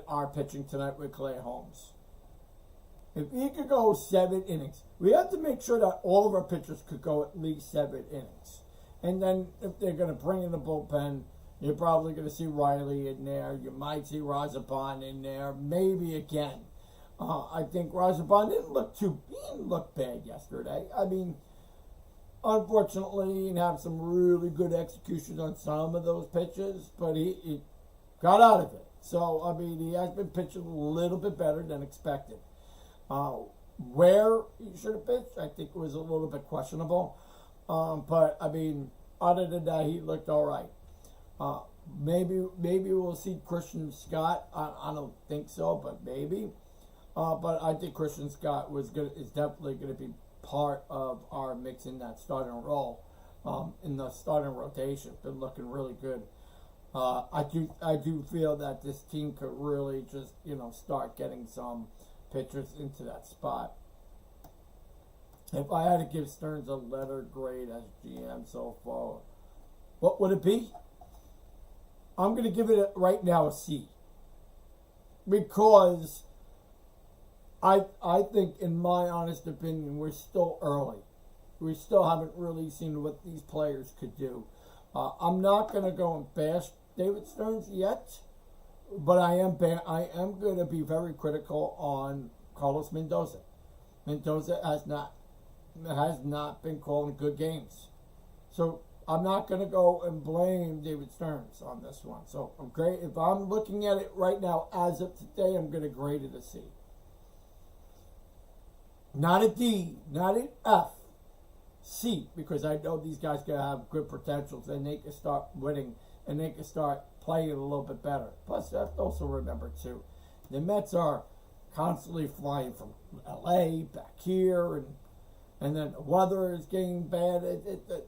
our pitching tonight with Clay Holmes? If he could go 7 innings, we have to make sure that all of our pitchers could go at least 7 innings. And then if they're going to bring in the bullpen, you're probably going to see Riley in there. You might see Razabon in there, maybe again. I think Razabon didn't look bad yesterday. I mean, unfortunately, he didn't have some really good execution on some of those pitches, but he got out of it. So, I mean, he has been pitching a little bit better than expected. Where he should have pitched, I think, was a little bit questionable. But, I mean, other than that, he looked all right. Maybe we'll see Christian Scott. I don't think so, but maybe. But I think Christian Scott is definitely going to be part of our mix in that starting role, in the starting rotation. Been looking really good. I do feel that this team could really just start getting some pitchers into that spot. If I had to give Stearns a letter grade as GM so far, what would it be? I'm going to give it right now a C, because I think, in my honest opinion, we're still early. We still haven't really seen what these players could do. I'm not going to go and bash David Stearns yet, but I am going to be very critical on Carlos Mendoza. Mendoza has not been calling good games. So I'm not going to go and blame David Stearns on this one. So if I'm looking at it right now as of today, I'm going to grade it a C. Not a D, not an F, C, because I know these guys can have good potentials and they can start winning and they can start playing a little bit better. Plus, I have to also remember, too, the Mets are constantly flying from LA back here, and then the weather is getting bad.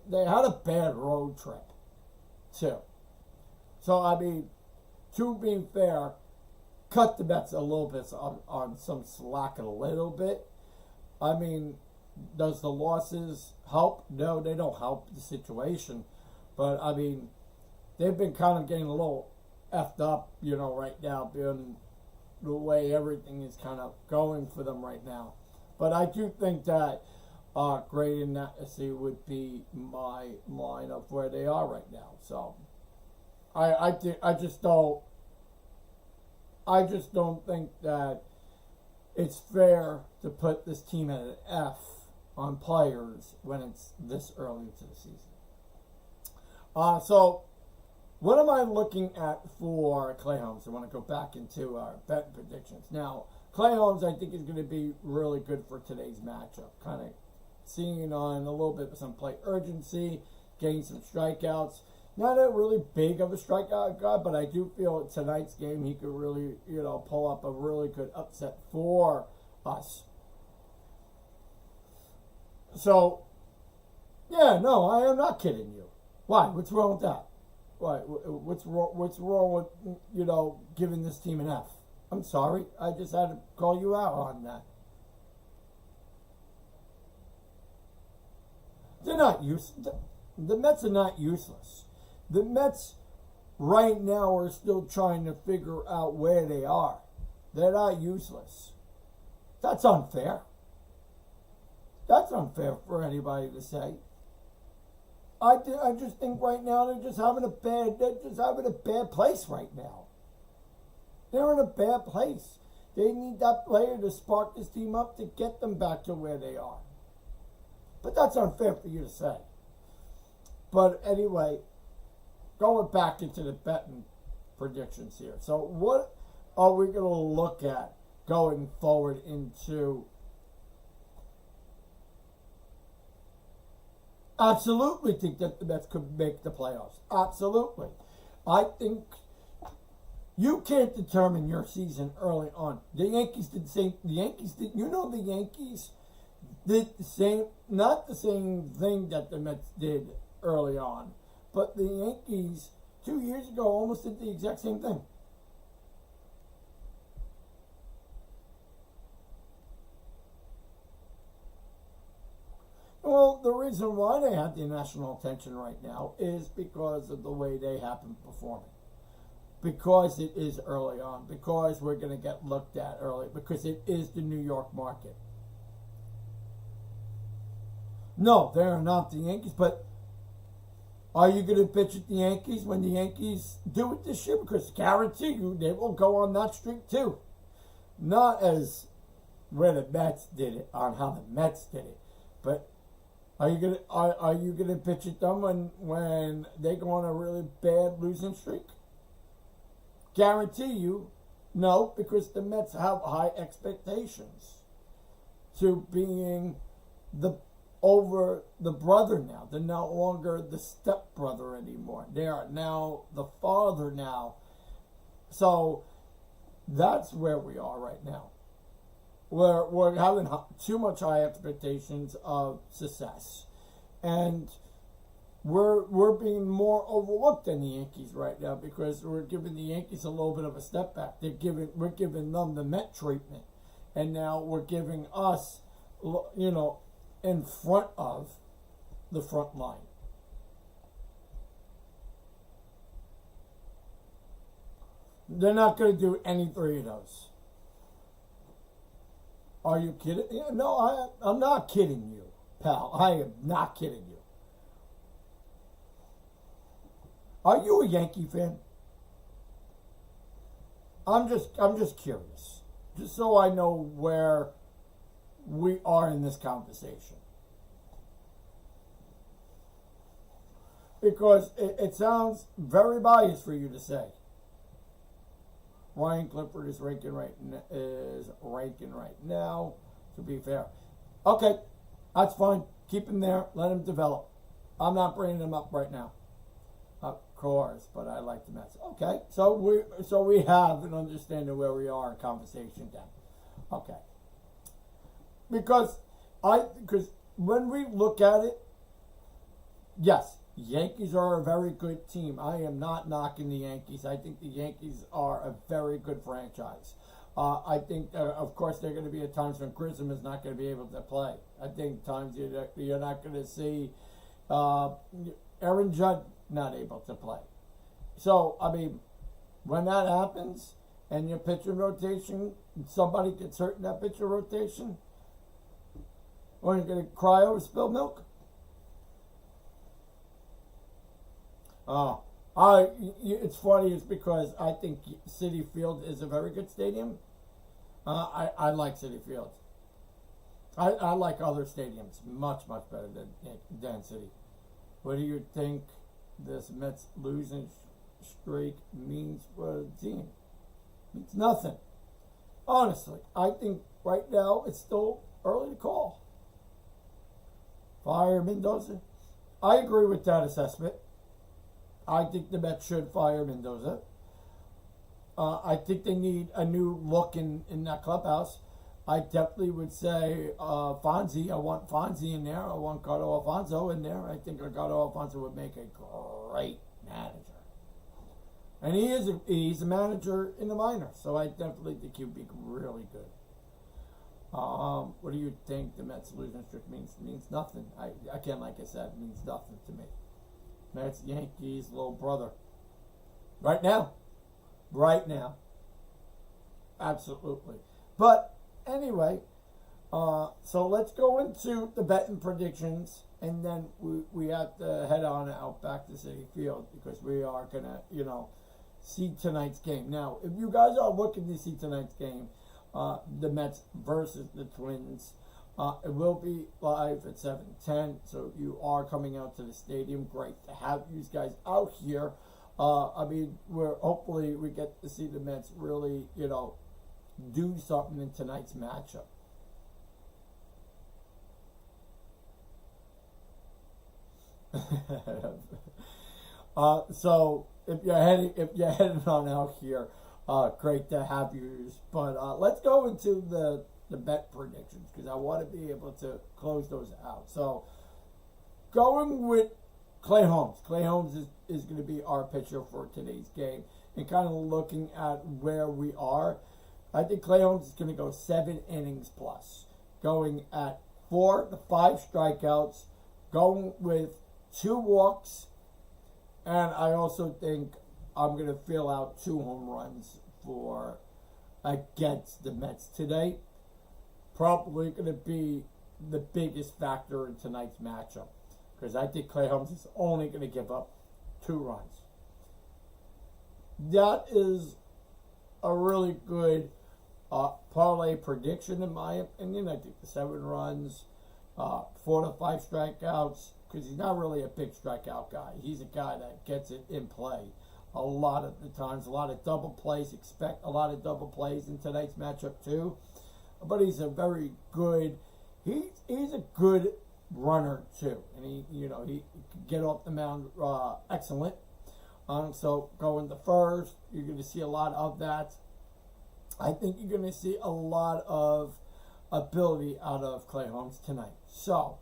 They had a bad road trip, too. So, I mean, to be fair, cut the Mets a little bit on some slack a little bit. I mean, does the losses help? No, they don't help the situation. But, I mean, they've been kind of getting a little effed up, right now, being the way everything is kind of going for them right now. But I do think that grading that a C would be my line of where they are right now. So, I just don't think that it's fair to put this team at an F on players when it's this early into the season. So, what am I looking at for Clay Holmes? I want to go back into our bet predictions. Now, Clay Holmes, I think, is going to be really good for today's matchup. Kind of seeing on a little bit of some play urgency, getting some strikeouts. Not a really big of a strikeout guy, but I do feel tonight's game he could really, pull up a really good upset for us. So, yeah, no, I am not kidding you. Why? What's wrong with that? Why? What's wrong with, giving this team an F? I'm sorry. I just had to call you out on that. They're not useless. The Mets are not useless. The Mets right now are still trying to figure out where they are. They're not useless. That's unfair. That's unfair for anybody to say. I just think right now they're just having a bad place right now. They're in a bad place. They need that player to spark this team up to get them back to where they are. But that's unfair for you to say. But anyway, going back into the betting predictions here. So what are we going to look at going forward into? Absolutely think that the Mets could make the playoffs. Absolutely. I think you can't determine your season early on. The Yankees did the same. The Yankees did the same, not the same thing that the Mets did early on, but the Yankees 2 years ago almost did the exact same thing. Well, the reason why they have the national attention right now is because of the way they have been performing. Because it is early on. Because we're going to get looked at early. Because it is the New York market. No, they're not the Yankees, but are you going to pitch at the Yankees when the Yankees do it this year? Because guarantee you they will go on that streak too. Not as where the Mets did it, on how the Mets did it, but are you gonna pitch at them when they go on a really bad losing streak? Guarantee you, no, because the Mets have high expectations to being the brother now. They're no longer the stepbrother anymore. They are now the father now. So that's where we are right now. We're having too much high expectations of success, and we're being more overlooked than the Yankees right now because we're giving the Yankees a little bit of a step back. We're giving them the Met treatment, and now we're giving us, in front of the front line. They're not going to do any three of those. Are you kidding? Yeah, no, I'm not kidding you, pal. I am not kidding you. Are you a Yankee fan? I'm just curious, just so I know where we are in this conversation, because it sounds very biased for you to say. Ryan Clifford is ranking right now. To be fair, okay, that's fine. Keep him there. Let him develop. I'm not bringing him up right now, of course. But I like the Mets. Okay, so we have an understanding where we are in conversation then. Okay, because when we look at it, yes. Yankees are a very good team. I am not knocking the Yankees. I think the Yankees are a very good franchise. I think, of course, there are going to be times when Grissom is not going to be able to play. I think times you're not going to see Aaron Judd not able to play. So, I mean, when that happens and your pitcher rotation, somebody gets hurt in that pitcher rotation, or you're going to cry over spilled milk? It's funny. It's because I think Citi Field is a very good stadium. I like Citi Field. I like other stadiums much better than Citi. What do you think this Mets losing streak means for the team? It means nothing. Honestly, I think right now it's still early to call. Fire Mendoza. I agree with that assessment. I think the Mets should fire Mendoza. I think they need a new look in that clubhouse. I definitely would say Fonzie. I want Fonzie in there. I want Gato Alfonso in there. I think Gato Alfonso would make a great manager. And he's a manager in the minors, so I definitely think he'd be really good. What do you think the Mets losing streak means? It means nothing. Again, like I said, it means nothing to me. Mets, Yankees, little brother. Right now. Absolutely. But anyway, so let's go into the betting predictions, and then we have to head on out back to Citi Field because we are going to, see tonight's game. Now, if you guys are looking to see tonight's game, the Mets versus the Twins, it will be live at 7:10, so you are coming out to the stadium. Great to have you guys out here. Hopefully we get to see the Mets really, do something in tonight's matchup. So if you're heading on out here, great to have you. But let's go into the bet predictions because I want to be able to close those out. So going with Clay Holmes. Clay Holmes is going to be our pitcher for today's game. And kind of looking at where we are, I think Clay Holmes is going to go 7 innings plus, going at 4 to 5 strikeouts, going with 2 walks, and I also think I'm going to fill out 2 home runs for against the Mets today. Probably going to be the biggest factor in tonight's matchup, because I think Clay Holmes is only going to give up 2 runs. That is a really good parlay prediction, in my opinion. I think the 7 runs, 4 to 5 strikeouts, because he's not really a big strikeout guy. He's a guy that gets it in play a lot of the times. A lot of double plays. Expect a lot of double plays in tonight's matchup too. But he's a very good. He's a good runner too, and he can get off the mound excellent. So going to first, you're going to see a lot of that. I think you're going to see a lot of ability out of Clay Holmes tonight. So,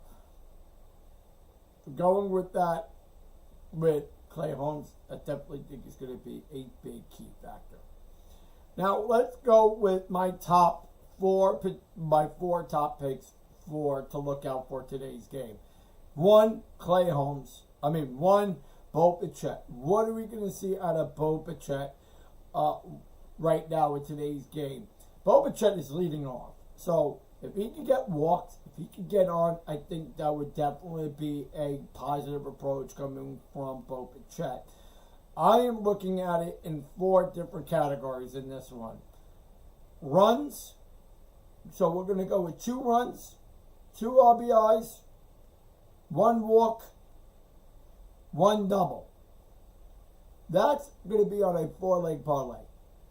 going with that, with Clay Holmes, I definitely think is going to be a big key factor. Now, let's go with my four top picks to look out for today's game. 1, Clay Holmes. 1, Bo Bichette. What are we going to see out of Bo Bichette right now in today's game? Bo Bichette is leading off. So if he can get walked, if he can get on, I think that would definitely be a positive approach coming from Bo Bichette. I am looking at it in 4 different categories in this one. Runs. So we're going to go with 2 runs, 2 RBIs, 1 walk, 1 double. That's going to be on a 4-leg parlay.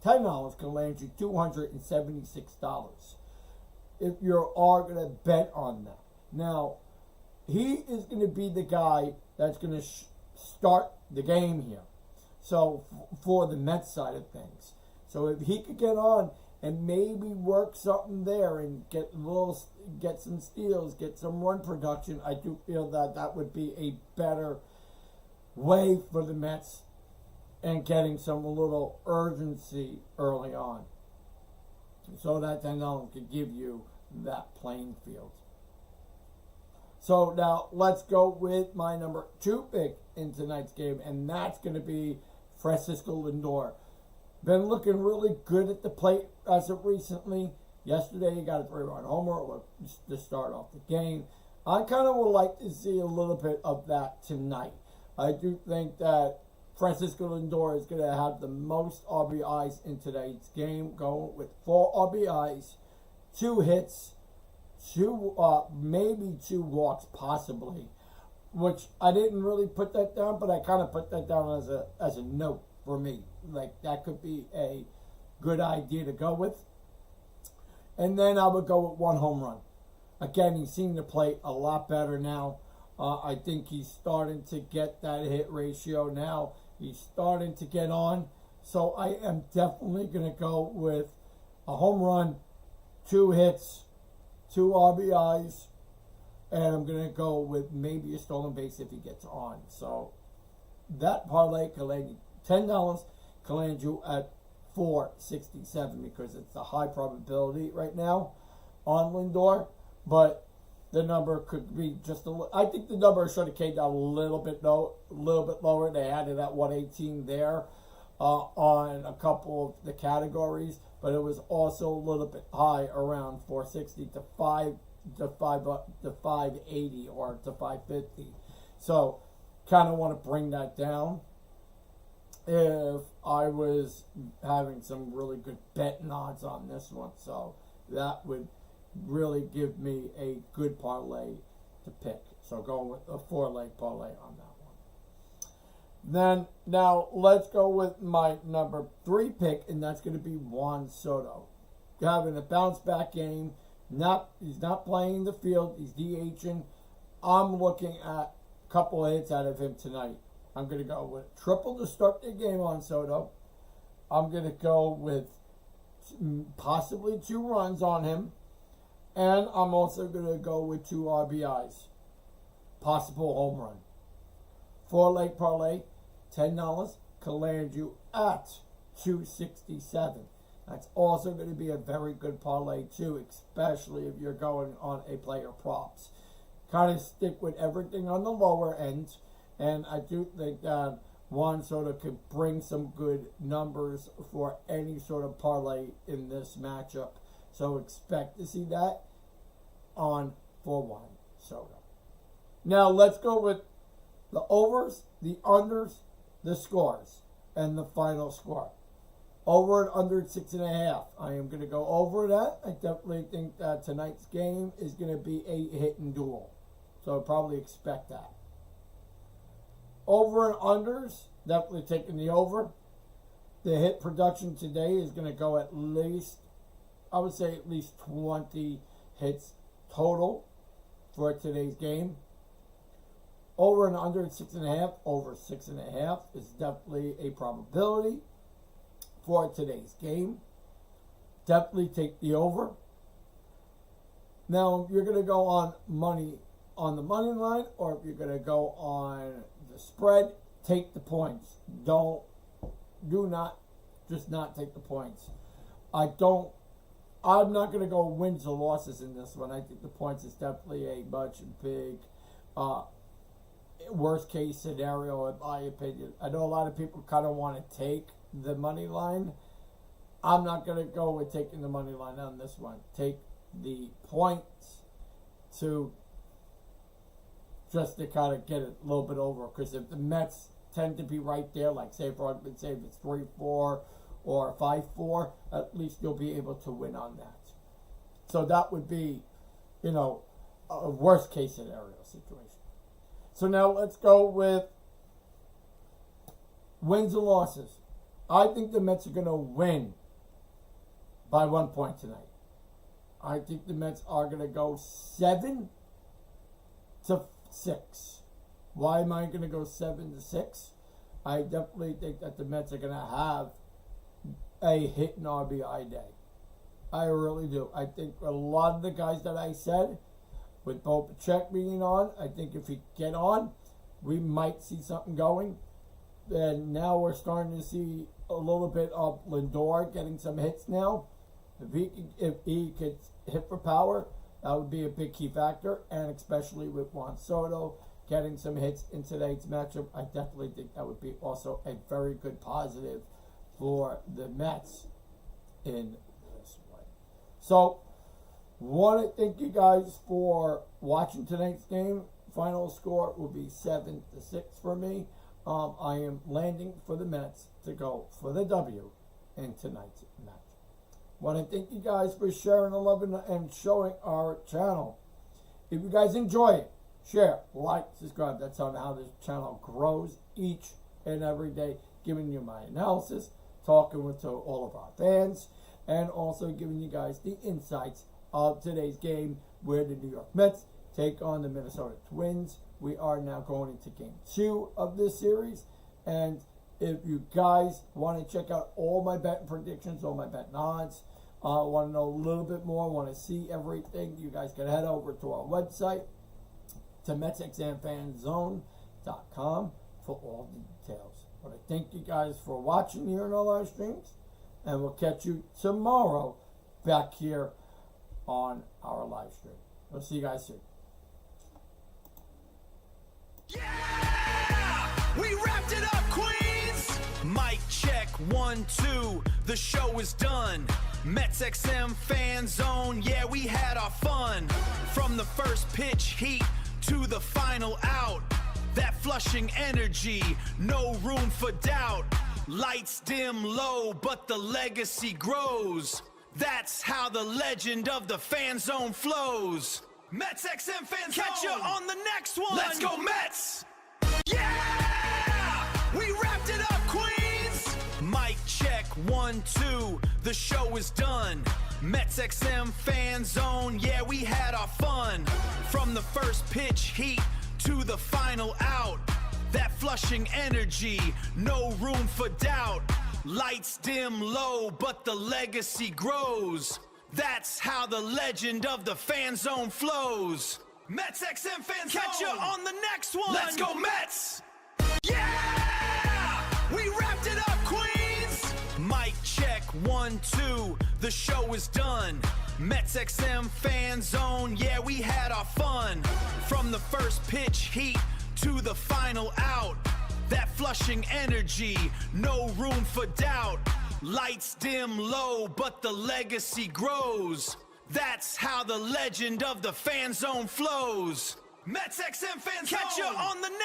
$10 can land you $276 if you are going to bet on that. Now, he is going to be the guy that's going to start the game here. So for the Mets side of things. So if he could get on and maybe work something there and get some steals, get some run production, I do feel that would be a better way for the Mets and getting some little urgency early on. So that $10 could give you that playing field. So now let's go with my number 2 pick in tonight's game, and that's going to be Francisco Lindor. Been looking really good at the plate as of recently. Yesterday he got a 3-run homer to start off the game. I kind of would like to see a little bit of that tonight. I do think that Francisco Lindor is going to have the most RBIs in today's game, going with 4 RBIs, 2 hits, maybe 2 walks possibly, which I didn't really put that down, but I kind of put that down as a note for me. Like, that could be a good idea to go with. And then I would go with 1 home run. Again, he's seeing the plate a lot better now. I think he's starting to get that hit ratio now. He's starting to get on. So I am definitely going to go with a home run, 2 hits, 2 RBIs, and I'm going to go with maybe a stolen base if he gets on. So that parlay can land you $10, can land you at $4.67 because it's a high probability right now on Lindor, but the number could be just a little. I think the number should have came down a little bit lower. They added that 118 there on a couple of the categories, but it was also a little bit high, around 460 to 580 or to 550. So, kind of want to bring that down. If I was having some really good betting odds on this one, so that would really give me a good parlay to pick. So going with a 4-leg parlay on that one. Then now let's go with my number 3 pick, and that's going to be Juan Soto. Having a bounce back game. He's not playing the field. He's DHing. I'm looking at a couple of hits out of him tonight. I'm going to go with triple to start the game on Soto. I'm going to go with possibly 2 runs on him. And I'm also going to go with 2 RBIs. Possible home run. 4-leg parlay, $10 can land you at $267. That's also going to be a very good parlay too, especially if you're going on a player props. kind of stick with everything on the lower end. And I do think that Juan Soto could bring some good numbers for any sort of parlay in this matchup. So expect to see that on for Juan Soto. Now let's go with the overs, the unders, the scores, and the final score. Over and under 6.5. I am going to go over that. I definitely think that tonight's game is going to be a hit and duel. So I'll probably expect that. Over and unders, definitely taking the over. The hit production today is going to go at least, I would say at least 20 hits total for today's game. Over and under 6.5, over 6.5 is definitely a probability for today's game. Definitely take the over. Now, if you're going to go on money on the money line, or if you're going to go on the spread, take the points. Do not take the points. I'm not going to go wins or losses in this one. I think the points is definitely a much big worst case scenario in my opinion. I know a lot of people kind of want to take the money line. I'm not going to go with taking the money line on this one. Take the points just to kind of get it a little bit over. Because if the Mets tend to be right there, like say for argument's sake, if it's 3-4 or 5-4, at least you'll be able to win on that. So that would be, a worst case scenario situation. So now let's go with wins and losses. I think the Mets are going to win by 1 point tonight. I think the Mets are going to go 7-6. Why am I going to go 7-6? I definitely think that the Mets are going to have a hit and RBI day. I really do. I think a lot of the guys that I said, with both Check being on, I think if he get on, we might see something going. And now we're starting to see a little bit of Lindor getting some hits now. If he could hit for power, that would be a big key factor. And especially with Juan Soto getting some hits in today's matchup, I definitely think that would be also a very good positive for the Mets in this way. So, want to thank you guys for watching tonight's game. Final score will be 7-6 for me. I am landing for the Mets to go for the W in tonight's match. Want to thank you guys for sharing the love and showing our channel. If you guys enjoy it, share, like, subscribe. That's how this channel grows each and every day. Giving you my analysis, talking to all of our fans, and also giving you guys the insights of today's game where the New York Mets take on the Minnesota Twins. We are now going into game 2 of this series. And if you guys want to check out all my betting predictions, all my betting odds, want to know a little bit more, want to see everything, you guys can head over to our website, to MetsXMFanZone.com for all the details. But I thank you guys for watching here in our live streams, and we'll catch you tomorrow back here on our live stream. We'll see you guys soon. Yeah! We wrapped it up, Queens! Mic check, 1, 2, the show is done. MetsXMFanZone, yeah, we had our fun. From the first pitch heat to the final out. That flushing energy, no room for doubt. Lights dim low, but the legacy grows. That's how the legend of the fan zone flows. MetsXMFanZone, catch you on the next one. Let's go Mets! Yeah! We wrapped it up, Queens! Mic check, 1, 2, the show is done. MetsXMFanZone, yeah, we had our fun. From the first pitch heat to the final out. That flushing energy, no room for doubt. Lights dim low, but the legacy grows. That's how the legend of the fan zone flows. MetsXMFanZone, catch you on the next one. Let's go Mets! Yeah! We wrapped it up, Queens! Mic check, 1, 2, the show is done. MetsXMFanZone, yeah, we had our fun. From the first pitch heat to the final out. That flushing energy, no room for doubt. Lights dim low, but the legacy grows. That's how the legend of the fan zone flows. MetsXMFanZone, catch you on the next